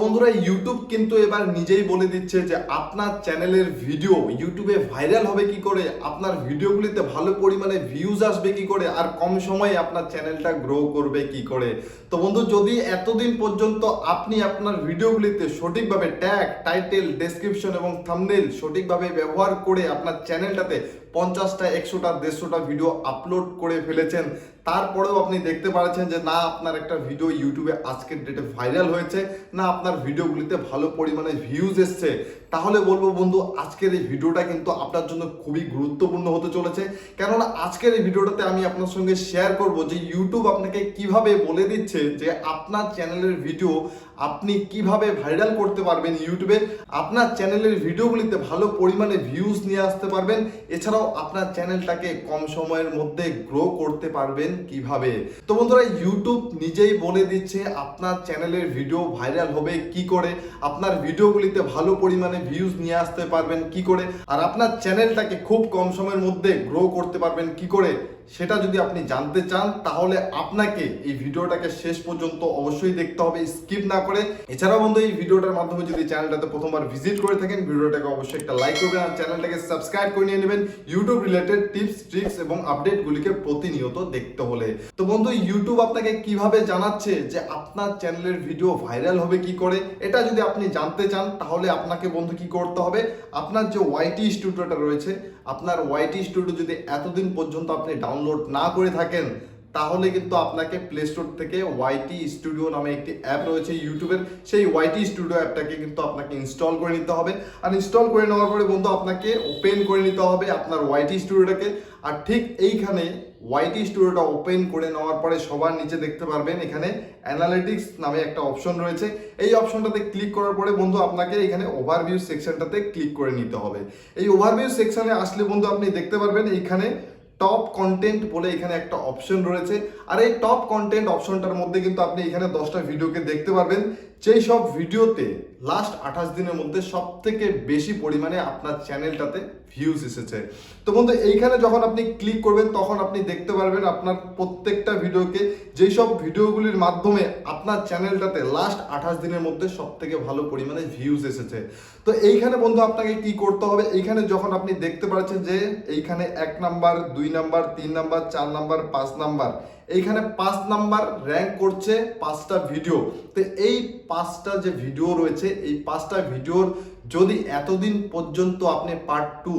বন্ধুরা ইউটিউব কিন্তু এবার নিজেই বলে দিচ্ছে যে আপনার চ্যানেলের ভিডিও ইউটিউবে ভাইরাল হবে কি করে, আপনার ভিডিওগুলিতে ভালো পরিমাণে ভিউজ আসবে কি করে, আর কম সময়ে আপনার চ্যানেলটা গ্রো করবে কি করে। তো বন্ধু, যদি এতদিন পর্যন্ত আপনি আপনার ভিডিওগুলিতে সঠিকভাবে ট্যাগ, টাইটেল, ডেসক্রিপশন এবং থাম্বনেইল সঠিকভাবে ব্যবহার করে আপনার চ্যানেলটাতে 50টা, 100টা, 150টা ভিডিও আপলোড করে ফেলেছেন, তারপরেও আপনি দেখতে পাচ্ছেন যে না আপনার একটা ভিডিও ইউটিউবে আজকের ডেটে ভাইরাল হয়েছে, না আপনার ভিডিওগুলিতে ভালো পরিমাণে ভিউজ এসছে, তাহলে বলবো বন্ধু আজকের এই ভিডিওটা কিন্তু আপনার জন্য খুবই গুরুত্বপূর্ণ হতে চলেছে। কেননা আজকের এই ভিডিওটাতে আমি আপনার সঙ্গে শেয়ার করব যে ইউটিউব আপনাকে কিভাবে বলে দিচ্ছে যে আপনার চ্যানেলের ভিডিও আপনি কিভাবে ভাইরাল করতে পারবেন ইউটিউবে, আপনার চ্যানেলের ভিডিওগুলিতে ভালো পরিমাণে ভিউজ নিয়ে আসতে পারবেন, এছাড়াও আপনার চ্যানেলটাকে কম সময়ের মধ্যে গ্রো করতে পারবেন কিভাবে। তো বন্ধুরা, ইউটিউব নিজেই বলে দিচ্ছে আপনার চ্যানেলের ভিডিও ভাইরাল হবে কি করে, আপনার ভিডিওগুলিতে ভালো পরিমাণে ভিউজ নিয়ে আসতে পারবেন কি করে, আর আপনার চ্যানেলটাকে খুব কম সময়ের মধ্যে গ্রো করতে পারবেন কি করে। সেটা যদি আপনি জানতে চান তাহলে আপনাকে এই ভিডিওটাকে শেষ পর্যন্ত অবশ্যই দেখতে হবে, স্কিপ না করে। এছাড়াও বন্ধু, এই ভিডিওটার মাধ্যমে যদি চ্যানেলটাতে প্রথমবার ভিজিট করে থাকেন, ভিডিওটাকে অবশ্যই একটা লাইক করবেন আর চ্যানেলটাকে সাবস্ক্রাইব করে নিয়ে নেবেন ইউটিউব রিলেটেড টিপস, ট্রিক্স এবং আপডেটগুলিকে প্রতিনিয়ত দেখতে হলে। তো বন্ধু, ইউটিউব আপনাকে কিভাবে জানাচ্ছে যে আপনার চ্যানেলের ভিডিও ভাইরাল হবে কি করে, এটা যদি আপনি জানতে চান তাহলে আপনাকে বন্ধু কি করতে হবে, আপনার যে ওয়াইটি স্টুডিওটা রয়েছে, আপনার ওয়াইটি স্টুডিও যদি এতদিন পর্যন্ত আপনি ডাউনলোড না করে থাকেন তাহলে কিন্তু আপনাকে প্লে স্টোর থেকে ওয়াইটি স্টুডিও নামে একটি অ্যাপ রয়েছে ইউটিউবের, সেই ওয়াইটি স্টুডিও অ্যাপটাকে কিন্তু আপনাকে ইনস্টল করে নিতে হবে। আর ইনস্টল করে নেওয়ার পরে বন্ধু আপনাকে ওপেন করে নিতে হবে আপনার ওয়াইটি স্টুডিওটাকে। আর ঠিক এইখানে ওয়াইটি স্টুডিওটা ওপেন করে নেওয়ার পরে সবার নিচে দেখতে পারবেন এখানে অ্যানালিটিক্স নামে একটা অপশন রয়েছে। এই অপশনটাতে ক্লিক করার পরে বন্ধু আপনাকে এখানে ওভারভিউ সেকশনটাতে ক্লিক করে নিতে হবে। এই ওভারভিউ সেকশনে আসলে বন্ধু আপনি দেখতে পারবেন এইখানে টপ কন্টেন্ট বলে এখানে একটা অপশন রয়েছে। আর এই টপ কন্টেন্ট অপশনটার মধ্যে কিন্তু আপনি এখানে 10টা ভিডিওকে দেখতে পারবেন, যেই সব ভিডিওতে লাস্ট 28 দিনের মধ্যে সব থেকে বেশি পরিমাণে আপনার চ্যানেলটাতে ভিউজ এসেছে। তো বন্ধু, এইখানে যখন আপনি ক্লিক করবেন তখন আপনি দেখতে পারবেন আপনার প্রত্যেকটা ভিডিওকে, যেই সব ভিডিওগুলির মাধ্যমে আপনার চ্যানেলটাতে লাস্ট 28 দিনের মধ্যে সব থেকে ভালো পরিমাণে ভিউজ এসেছে। তো এইখানে বন্ধু আপনাকে কি করতে হবে, এইখানে যখন আপনি দেখতে পাচ্ছেন যে এইখানে 1 number, 2 number, 3 number, 4 number, 5 number, এইখানে 5 নাম্বার র্যাঙ্ক করছে 5টা ভিডিও। তো এই 5টা যে ভিডিও রয়েছে, এই 5টা ভিডিওর যদি এতদিন পর্যন্ত আপনি পার্ট 2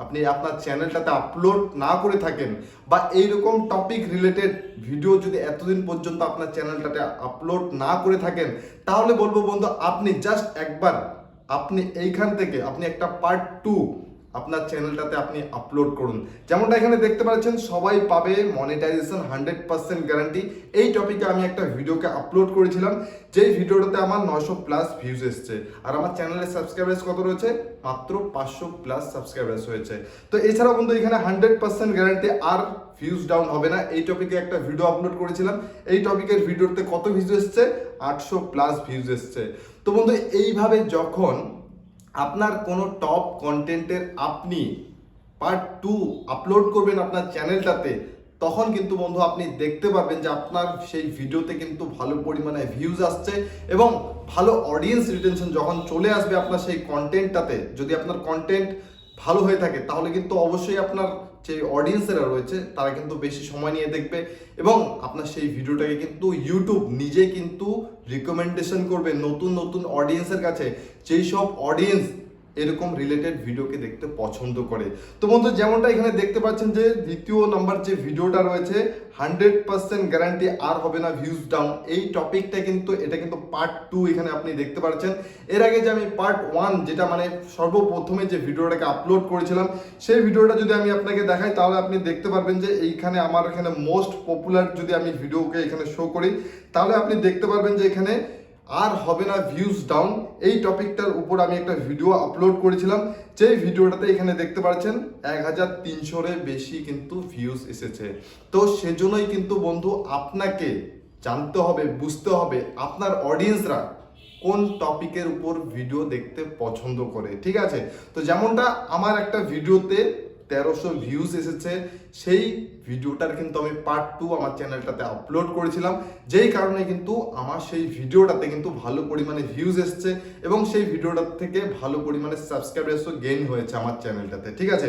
আপনি আপনার চ্যানেলটাতে আপলোড না করে থাকেন, বা এইরকম টপিক রিলেটেড ভিডিও যদি এতদিন পর্যন্ত আপনার চ্যানেলটাতে আপলোড না করে থাকেন, তাহলে বলবো বন্ধু আপনি জাস্ট একবার আপনি এইখান থেকে আপনি একটা পার্ট 2 আপনার চ্যানেলটাতে আপনি আপলোড করুন। যেমনটা এখানে দেখতে পাচ্ছেন সবাই পাবে মনিটাইজেশন 100% গ্যারান্টি। এই টপিকে আমি একটা ভিডিওকে আপলোড করেছিলাম, যেই ভিডিওটাতে আমার 900+ ভিউজ এসছে, আর আমার চ্যানেলের সাবস্ক্রাইবার্স কত রয়েছে, মাত্র 500+ সাবস্ক্রাইবার্স হয়েছে। তো এছাড়া বন্ধু এখানে 100% গ্যারান্টি আর ভিউজ ডাউন হবে না। এই টপিকে একটা ভিডিও আপলোড করেছিলাম, এই টপিকের ভিডিওতে কত ভিউজ এসছে, 800+ ভিউজ এসছে। তো বন্ধু, এইভাবে যখন আপনার কোনো টপ কন্টেন্টের আপনি পার্ট 2 আপলোড করবেন আপনার চ্যানেলটাতে, তখন কিন্তু বন্ধু আপনি দেখতে পারবেন যে আপনার সেই ভিডিওতে কিন্তু ভালো পরিমাণে ভিউজ আসছে এবং ভালো অডিয়েন্স রিটেনশন যখন চলে আসবে আপনার সেই কন্টেন্টটাতে, যদি আপনার কন্টেন্ট ভালো হয়ে থাকে তাহলে কিন্তু অবশ্যই আপনার যে অডিয়েন্সেরা রয়েছে তারা কিন্তু বেশি সময় নিয়ে দেখবে এবং আপনার সেই ভিডিওটাকে কিন্তু ইউটিউব নিজে কিন্তু রিকমেন্ডেশন করবে নতুন নতুন অডিয়েন্সের কাছে, যেই সব অডিয়েন্স এরকম রিলেটেড ভিডিওকে দেখতে পছন্দ করে। তো বন্ধু, যেমনটা এখানে দেখতে পাচ্ছেন যে দ্বিতীয় নাম্বার যে ভিডিওটা রয়েছে 100% গ্যারান্টি আর হবে না ভিউজ ডাউন, এই টপিকটা কিন্তু এটা কিন্তু পার্ট 2 এখানে আপনি দেখতে পাচ্ছেন। এর আগে যে আমি পার্ট 1 যেটা মানে সর্বপ্রথমে যে ভিডিওটাকে আপলোড করেছিলাম, সেই ভিডিওটা যদি আমি আপনাকে দেখাই তাহলে আপনি দেখতে পারবেন যে এইখানে আমার এখানে মোস্ট পপুলার যদি আমি ভিডিওকে এখানে শো করি তাহলে আপনি দেখতে পারবেন যে এখানে আর হবে না ভিউজ ডাউন, এই টপিকটার উপর আমি একটা ভিডিও আপলোড করেছিলাম, যেই ভিডিওটাতে এখানে দেখতে পাচ্ছেন 1300-এর বেশি কিন্তু ভিউজ এসেছে। তো সেজন্যই কিন্তু বন্ধু আপনাকে জানতে হবে, বুঝতে হবে আপনার অডিয়েন্সরা কোন টপিকের উপর ভিডিও দেখতে পছন্দ করে, ঠিক আছে। তো যেমনটা আমার একটা ভিডিওতে 1300 ভিউজ এসেছে, সেই ভিডিওটার কিন্তু আমি পার্ট 2 আমার চ্যানেলটাতে আপলোড করেছিলাম, যেই কারণে কিন্তু আমার সেই ভিডিওটাতে কিন্তু ভালো পরিমাণে ভিউজ এসছে এবং সেই ভিডিওটার থেকে ভালো পরিমাণে সাবস্ক্রাইবার্সও গেইন হয়েছে আমার চ্যানেলটাতে। ঠিক আছে,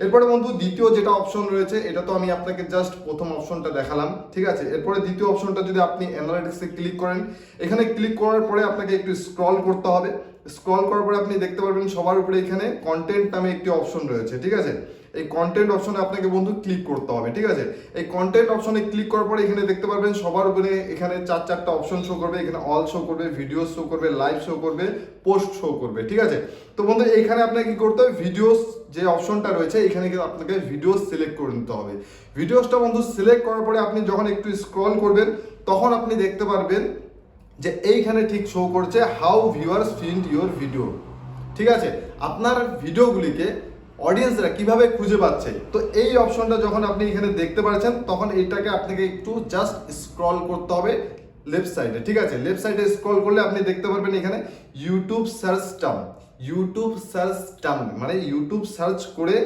এরপরে বন্ধু দ্বিতীয় যেটা অপশন রয়েছে, এটা তো আমি আপনাকে জাস্ট প্রথম অপশনটা দেখালাম। ঠিক আছে, এরপরে দ্বিতীয় অপশনটা যদি আপনি অ্যানালিটিক্সে ক্লিক করেন, এখানে ক্লিক করার পরে আপনাকে একটু স্ক্রল করতে হবে। স্ক্রল করার পরে আপনি দেখতে পারবেন সবার উপরে এখানে কন্টেন্ট নামে একটি অপশন রয়েছে। ঠিক আছে, এই কন্টেন্ট অপশনে আপনাকে বন্ধু ক্লিক করতে হবে। ঠিক আছে, এই কন্টেন্ট অপশনে ক্লিক করার পরে এখানে দেখতে পারবেন সবার উপরে এখানে চারটা অপশন শো করবে। এখানে অল শো করবে, ভিডিও শো করবে, লাইভ শো করবে, পোস্ট শো করবে। ঠিক আছে, তো বন্ধু এখানে আপনাকে কি করতে হবে, ভিডিওস যে অপশনটা রয়েছে এখানে কিন্তু আপনাকে ভিডিওস সিলেক্ট করে নিতে হবে। ভিডিওসটা বন্ধু সিলেক্ট করার পরে আপনি যখন একটু স্ক্রল করবেন তখন আপনি দেখতে পারবেন যে এইখানে ঠিক শো করছে how viewers find your video. ঠিক আছে, আপনার ভিডিওগুলিকে অডিয়েন্সরা কিভাবে খুঁজে পাচ্ছে, তো এই অপশনটা যখন আপনি এখানে দেখতে পাচ্ছেন তখন এইটাকে আপনাকে একটু জাস্ট স্ক্রল করতে হবে লেফট সাইডে। ঠিক আছে, লেফট সাইডে স্ক্রল করলে আপনি দেখতে পারবেন এখানে YouTube search term, YouTube search term মানে ইউটিউব সার্চ করে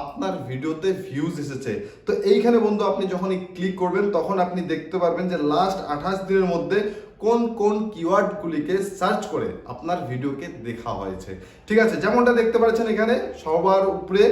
আপনার ভিডিওতে ভিউজ এসেছে। তো এইখানে বন্ধু আপনি যখনই ক্লিক করবেন তখন আপনি দেখতে পারবেন যে লাস্ট 28 দিনের মধ্যে কোন কোন কিওয়ার্ডগুলিকে সার্চ করে আপনার ভিডিওকে দেখা হয়েছে। ঠিক আছে, যেমনটা দেখতে পাচ্ছেন এখানে সবার উপরে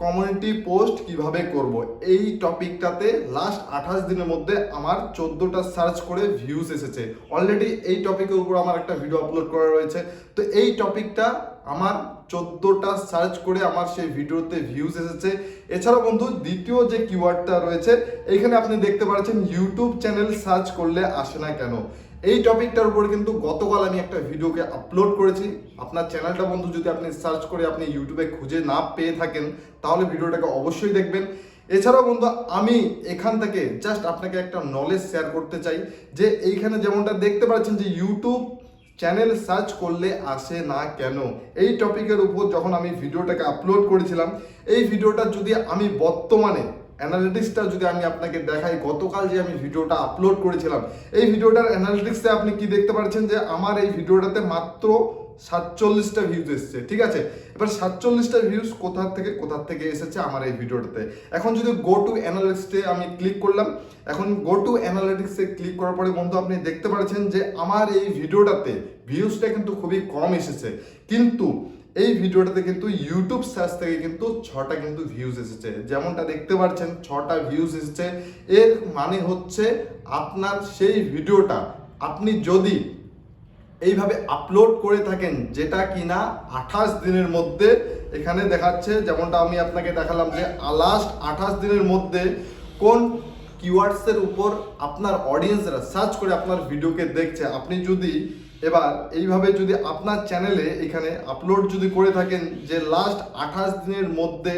কমিউনিটি পোস্ট কিভাবে করব, এই টপিকটাতে লাস্ট 28 দিনের মধ্যে আমার 14টা সার্চ করে ভিউজ এসেছে। অলরেডি এই টপিকের উপর আমার একটা ভিডিও আপলোড করা রয়েছে, তো এই টপিকটা আমার 14টা সার্চ করে আমার সেই ভিডিওতে ভিউজ এসেছে। এছাড়াও বন্ধু দ্বিতীয় যে কিওয়ার্ডটা রয়েছে এখানে আপনি দেখতে পাচ্ছেন ইউটিউব চ্যানেল সার্চ করলে আসে না কেন, এই টপিকটার উপর কিন্তু গতকাল আমি একটা ভিডিওকে আপলোড করেছি। আপনার চ্যানেলটা বন্ধু যদি আপনি সার্চ করে আপনি ইউটিউবে খুঁজে না পেয়ে থাকেন তাহলে ভিডিওটাকে অবশ্যই দেখবেন। এছাড়াও বন্ধু আমি এখান থেকে জাস্ট আপনাকে একটা নলেজ শেয়ার করতে চাই যে এইখানে যেমনটা দেখতে পাচ্ছেন যে ইউটিউব চ্যানেল সার্চ করলে আসে না কেন, এই টপিকের উপর যখন আমি ভিডিওটাকে আপলোড করেছিলাম, এই ভিডিওটা যদি আমি বর্তমানে অ্যানালিটিক্সটা যদি আমি আপনাকে দেখাই, গতকাল যে আমি ভিডিওটা আপলোড করেছিলাম এই ভিডিওটার অ্যানালিটিক্সে আপনি কি দেখতে পাচ্ছেন যে আমার এই ভিডিওটাতে মাত্র 47টা ভিউজ এসেছে। ঠিক আছে, এবার 47টা ভিউজ কোথা থেকে এসেছে আমার এই ভিডিওটাতে। এখন যদি গো টু অ্যানালিটিক্সে আমি ক্লিক করলাম, এখন গো টু অ্যানালিটিক্সে ক্লিক করার পরে বন্ধু আপনি দেখতে পাচ্ছেন যে আমার এই ভিডিওটাতে ভিউজটা কিন্তু খুবই কম এসেছে, কিন্তু এই ভিডিওটাতে কিন্তু ইউটিউব সার্চ থেকে কিন্তু 6টা কিন্তু ভিউজ এসেছে। যেমনটা দেখতে পাচ্ছেন 6টা ভিউজ এসেছে, এর মানে হচ্ছে আপনার সেই ভিডিওটা আপনি যদি এইভাবে আপলোড করে থাকেন যেটা কিনা 28 দিনের মধ্যে এখানে দেখাচ্ছে, যেমনটা আমি আপনাকে দেখালাম যে লাস্ট 28 দিনের মধ্যে কোন কিওয়ার্ডসের উপর আপনার অডিয়েন্সরা সার্চ করে আপনার ভিডিওকে দেখছে। আপনি যদি এবার এইভাবে যদি আপনার চ্যানেলে এখানে আপলোড যদি করে থাকেন যে লাস্ট 28 দিনের মধ্যে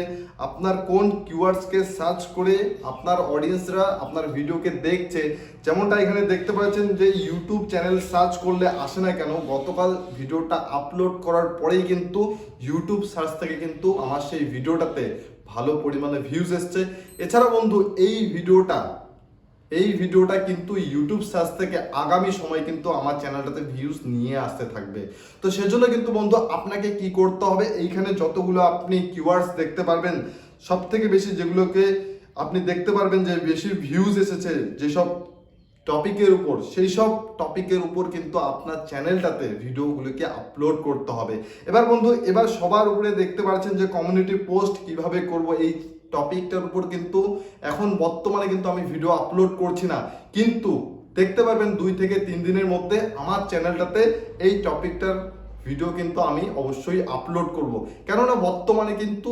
আপনার কোন কিওয়ার্ডসকে সার্চ করে আপনার অডিয়েন্সরা আপনার ভিডিওকে দেখছে, যেমনটা এখানে দেখতে পাচ্ছেন যে ইউটিউব চ্যানেল সার্চ করলে আসে না কেন, গতকাল ভিডিওটা আপলোড করার পরেই কিন্তু ইউটিউব সার্চ থেকে কিন্তু আমার সেই ভিডিওটাতে ভালো পরিমাণে ভিউজ এসছে। এছাড়া বন্ধু এই ভিডিওটা কিন্তু ইউটিউব সার্চ থেকে আগামী সময় কিন্তু আমার চ্যানেলটাতে ভিউজ নিয়ে আসতে থাকবে। তো সেজন্য কিন্তু বন্ধু আপনাকে কি করতে হবে, এইখানে যতগুলো আপনি কিওয়ার্ডস দেখতে পারবেন সব থেকে বেশি যেগুলোকে আপনি দেখতে পারবেন যে বেশি ভিউজ এসেছে যেসব টপিকের উপর, সেই সব টপিকের উপর কিন্তু আপনার চ্যানেলটাতে ভিডিওগুলোকে আপলোড করতে হবে। এবার বন্ধু এবার সবার উপরে দেখতে পাচ্ছেন যে কমিউনিটি পোস্ট কিভাবে করব, এই টপিকটার উপর কিন্তু এখন বর্তমানে কিন্তু আমি ভিডিও আপলোড করছি না, কিন্তু দেখতে পারবেন 2 থেকে 3 দিনের মধ্যে আমার চ্যানেলটাতে এই টপিকটার ভিডিও কিন্তু আমি অবশ্যই আপলোড করব। কেননা বর্তমানে কিন্তু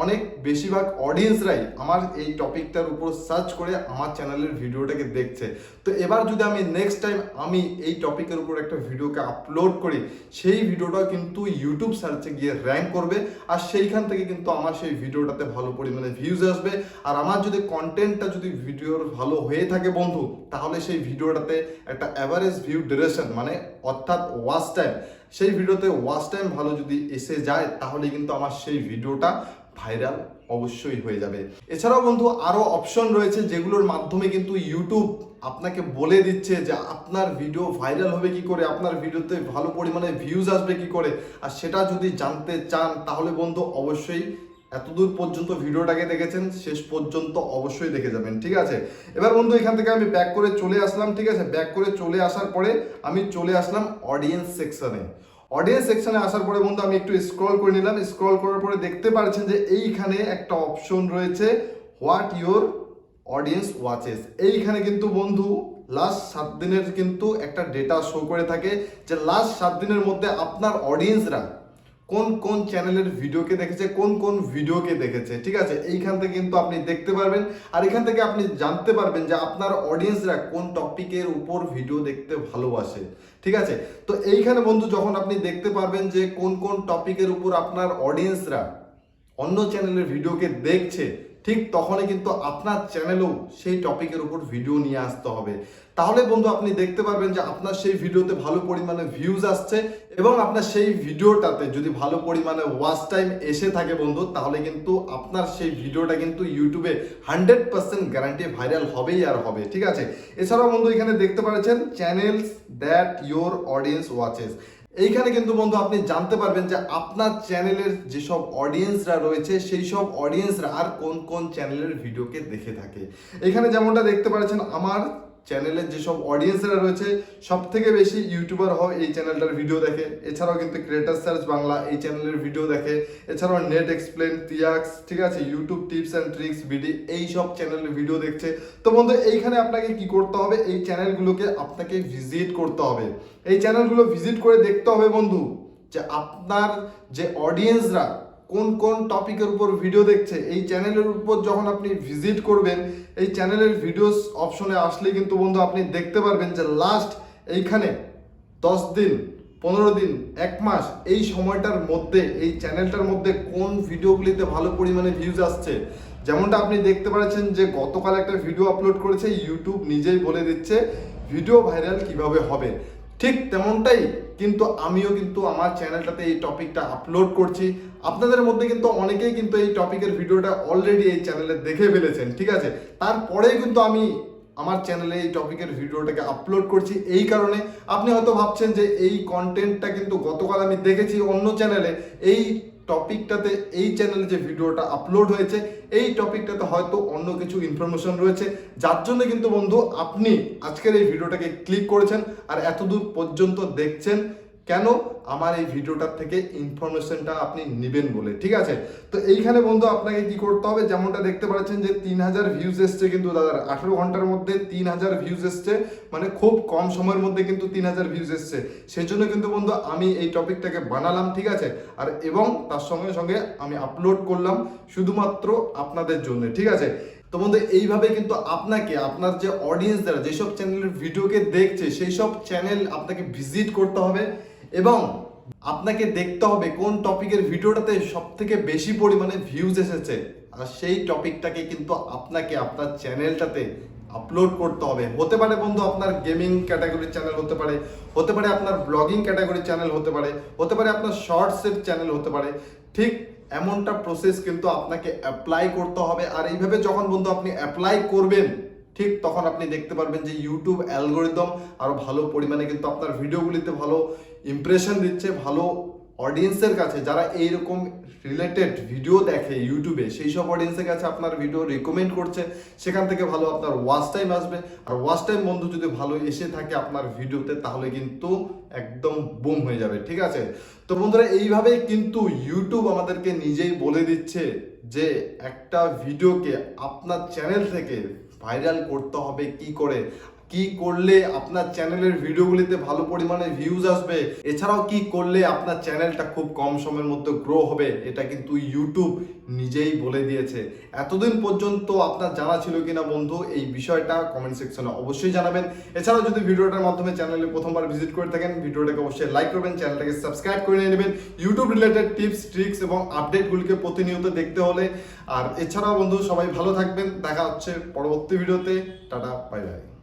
অনেক বেশিরভাগ অডিয়েন্সরাই আমার এই টপিকটার উপর সার্চ করে আমার চ্যানেলের ভিডিওটাকে দেখছে। তো এবার যদি আমি নেক্সট টাইম আমি এই টপিকের উপর একটা ভিডিওকে আপলোড করি, সেই ভিডিওটা কিন্তু ইউটিউব সার্চে গিয়ে র্যাঙ্ক করবে, আর সেইখান থেকে কিন্তু আমার সেই ভিডিওটাতে ভালো পরিমাণে ভিউজ আসবে। আর আমার যদি কন্টেন্টটা যদি ভিডিওর ভালো হয়ে থাকে বন্ধু, তাহলে সেই ভিডিওটাতে একটা অ্যাভারেজ ভিউ ডিউরেশন মানে অর্থাৎ ওয়াচ টাইম, সেই ভিডিওতে ওয়াচ টাইম ভালো যদি এসে যায় তাহলে কিন্তু আমার সেই ভিডিওটা ভাইরাল অবশ্যই হয়ে যাবে। এছাড়াও বন্ধু আরো অপশন রয়েছে যেগুলোর মাধ্যমে কিন্তু ইউটিউব আপনাকে বলে দিচ্ছে যে আপনার ভিডিও ভাইরাল হবে কি করে, আপনার ভিডিওতে ভালো পরিমাণে ভিউজ আসবে কি করে। আর সেটা যদি জানতে চান তাহলে বন্ধু অবশ্যই এতদূর পর্যন্ত ভিডিওটাকে দেখেছেন, শেষ পর্যন্ত অবশ্যই দেখে যাবেন, ঠিক আছে। এবার বন্ধু এখান থেকে আমি ব্যাক করে চলে আসলাম, ঠিক আছে। ব্যাক করে চলে আসার পরে আমি চলে আসলাম অডিয়েন্স সেকশনে। অডিয়েন্স সেকশনে আসার পরে বন্ধু আমি একটু স্ক্রল করে নিলাম। স্ক্রল করার পরে দেখতে পাচ্ছেন যে এইখানে একটা অপশন রয়েছে হোয়াট ইউর অডিয়েন্স ওয়াচেস। এইখানে কিন্তু বন্ধু লাস্ট 7 দিনের কিন্তু একটা ডেটা শো করে থাকে যে লাস্ট 7 দিনের মধ্যে আপনার অডিয়েন্সরা কোন কোন চ্যানেলের ভিডিওকে দেখেছে, কোন কোন ভিডিওকে দেখেছে, ঠিক আছে। এইখান থেকে কিন্তু আপনি দেখতে পারবেন আর এখান থেকে আপনি জানতে পারবেন যে আপনার অডিয়েন্সরা কোন টপিকের উপর ভিডিও দেখতে ভালোবাসে, ঠিক আছে। তো এইখানে বন্ধু যখন আপনি দেখতে পারবেন যে কোন কোন টপিকের উপর আপনার অডিয়েন্সরা অন্য চ্যানেলের ভিডিওকে দেখছে, ঠিক তখনই কিন্তু আপনার চ্যানেলেও সেই টপিকের উপর ভিডিও নিয়ে আসতে হবে। তাহলে বন্ধু আপনি দেখতে পারবেন যে আপনার সেই ভিডিওতে ভালো পরিমাণে ভিউজ আসছে এবং আপনার সেই ভিডিওটাতে যদি ভালো পরিমাণে ওয়াচ টাইম এসে থাকে বন্ধু, তাহলে কিন্তু আপনার সেই ভিডিওটা কিন্তু ইউটিউবে 100% গ্যারান্টি ভাইরাল হবেই আর হবে, ঠিক আছে। এছাড়াও বন্ধু এখানে দেখতে পাচ্ছেন channels that your audience watches. এইখানে কিন্তু বন্ধু আপনি জানতে পারবেন যে আপনার চ্যানেলের যেসব অডিয়েন্সরা রয়েছে সেই সব অডিয়েন্সরা আর কোন কোন চ্যানেলের ভিডিওকে দেখে থাকে। এখানে যেমনটা দেখতে পাচ্ছেন আমার চ্যানেলের যেসব অডিয়েন্সরা রয়েছে সব থেকে বেশি ইউটিউবার হয় এই চ্যানেলটার ভিডিও দেখে। এছাড়াও কিন্তু ক্রিয়েটার সার্চ বাংলা এই চ্যানেলের ভিডিও দেখে। এছাড়াও নেট এক্সপ্লেন, তিয়াক্স, ঠিক আছে, YouTube tips and tricks BD এই সব চ্যানেলের ভিডিও দেখছে। তো বন্ধু এইখানে আপনাকে কি করতে হবে, এই চ্যানেলগুলোকে আপনাকে ভিজিট করতে হবে। এই চ্যানেলগুলো ভিজিট করে দেখতে হবে বন্ধু যে আপনার যে অডিয়েন্সরা কোন কোন টপিকের উপর ভিডিও দেখছে। এই চ্যানেলের উপর যখন আপনি ভিজিট করবেন, এই চ্যানেলের ভিডিওস অপশনে আসলে কিন্তু বন্ধু আপনি দেখতে পারবেন যে লাস্ট এইখানে 10 দিন, 15 দিন, 1 মাস এই সময়টার মধ্যে এই চ্যানেলটার মধ্যে কোন ভিডিওগুলিতে ভালো পরিমাণে ভিউজ আসছে। যেমনটা আপনি দেখতে পাচ্ছেন যে গতকাল একটা ভিডিও আপলোড করেছে, ইউটিউব নিজেই বলে দিচ্ছে ভিডিও ভাইরাল কিভাবে হবে। ঠিক তেমনটাই কিন্তু আমিও কিন্তু আমার চ্যানেলটাতে এই টপিকটা আপলোড করছি। আপনাদের মধ্যে কিন্তু অনেকেই কিন্তু এই টপিকের ভিডিওটা অলরেডি এই চ্যানেলে দেখে ফেলেছেন, ঠিক আছে। তারপরেই কিন্তু আমি আমার চ্যানেলে এই টপিকের ভিডিওটাকে আপলোড করছি। এই কারণে আপনি হয়তো ভাবছেন যে এই কন্টেন্টটা কিন্তু গতকাল আমি দেখেছি অন্য চ্যানেলে, এই টপিকটাতে এই চ্যানেলে যে ভিডিওটা আপলোড হয়েছে এই টপিকটাতে হয়তো অন্য কিছু ইনফরমেশন রয়েছে, যার জন্য কিন্তু বন্ধু আপনি আজকের এই ভিডিওটাকে ক্লিক করেছেন আর এতদূর পর্যন্ত দেখছেন। কেন? আমার এই ভিডিওটার থেকে ইনফরমেশনটা আপনি নেবেন বলে, ঠিক আছে। তো এইখানে বন্ধু আপনাকে কি করতে হবে, যেমনটা দেখতে পাচ্ছেন যে 3000 ভিউজ এসছে কিন্তু দাদা 18 ঘন্টার মধ্যে 3000 ভিউজ এসছে, মানে খুব কম সময়ের মধ্যে কিন্তু 3000 ভিউজ এসছে। সেই জন্য কিন্তু বন্ধু আমি এই টপিকটাকে বানালাম, ঠিক আছে। আর এবং তার সঙ্গে সঙ্গে আমি আপলোড করলাম শুধুমাত্র আপনাদের জন্য, ঠিক আছে। তো বন্ধু এইভাবে কিন্তু আপনাকে আপনার যে অডিয়েন্স দ্বারা যেসব চ্যানেলের ভিডিওকে দেখছে সেই সব চ্যানেল আপনাকে ভিজিট করতে হবে এবং আপনাকে দেখতে হবে কোন টপিকের ভিডিওটাতে সব থেকে বেশি পরিমাণে ভিউজ এসেছে আর সেই টপিকটাকে কিন্তু আপনাকে আপনার চ্যানেলটাতে আপলোড করতে হবে। হতে পারে বন্ধু আপনার গেমিং ক্যাটাগরির চ্যানেল হতে পারে, হতে পারে আপনার ব্লগিং ক্যাটাগরির চ্যানেল হতে পারে, হতে পারে আপনার শর্টসের চ্যানেল হতে পারে। ঠিক এমনটা প্রসেস কিন্তু আপনাকে অ্যাপ্লাই করতে হবে। আর এইভাবে যখন বন্ধু আপনি অ্যাপ্লাই করবেন, ঠিক তখন আপনি দেখতে পারবেন যে ইউটিউব অ্যালগোরিদম আরো ভালো পরিমাণে কিন্তু আপনার ভিডিওগুলিতে ভালো ইমপ্রেশন দিচ্ছে, ভালো অডিয়েন্সের কাছে যারা এইরকম রিলেটেড ভিডিও দেখে ইউটিউবে সেই সব অডিয়েন্সের কাছে আপনার ভিডিও রিকমেন্ড করছে, সেখান থেকে ভালো আপনার ওয়াচ টাইম আসবে। আর ওয়াচ টাইম বন্ধু যদি ভালো এসে থাকে আপনার ভিডিওতে তাহলে কিন্তু একদম বুম হয়ে যাবে, ঠিক আছে। তো বন্ধুরা এইভাবেই কিন্তু ইউটিউব আমাদেরকে নিজেই বলে দিচ্ছে যে একটা ভিডিওকে আপনার চ্যানেল থেকে ভাইরাল করতে হবে কি করে, কি করলে আপনার চ্যানেলের ভিডিওগুলিতে ভালো পরিমাণে ভিউজ আসবে, এছাড়াও কি করলে আপনার চ্যানেলটা খুব কম সময়ের মধ্যে গ্রো হবে, এটা কিন্তু ইউটিউব নিজেই বলে দিয়েছে। এতদিন পর্যন্ত আপনার জানা ছিল কিনা বন্ধু এই বিষয়টা কমেন্ট সেকশনে অবশ্যই জানাবেন। এছাড়াও যদি ভিডিওটার মাধ্যমে চ্যানেলে প্রথমবার ভিজিট করে থাকেন ভিডিওটাকে অবশ্যই লাইক করবেন, চ্যানেলটাকে সাবস্ক্রাইব করে নিয়ে নেবেন ইউটিউব রিলেটেড টিপস ট্রিক্স এবং আপডেটগুলিকে প্রতিনিয়ত দেখতে হলে। আর এছাড়াও বন্ধু সবাই ভালো থাকবেন, দেখা হচ্ছে পরবর্তী ভিডিওতে। Tata, bye bye.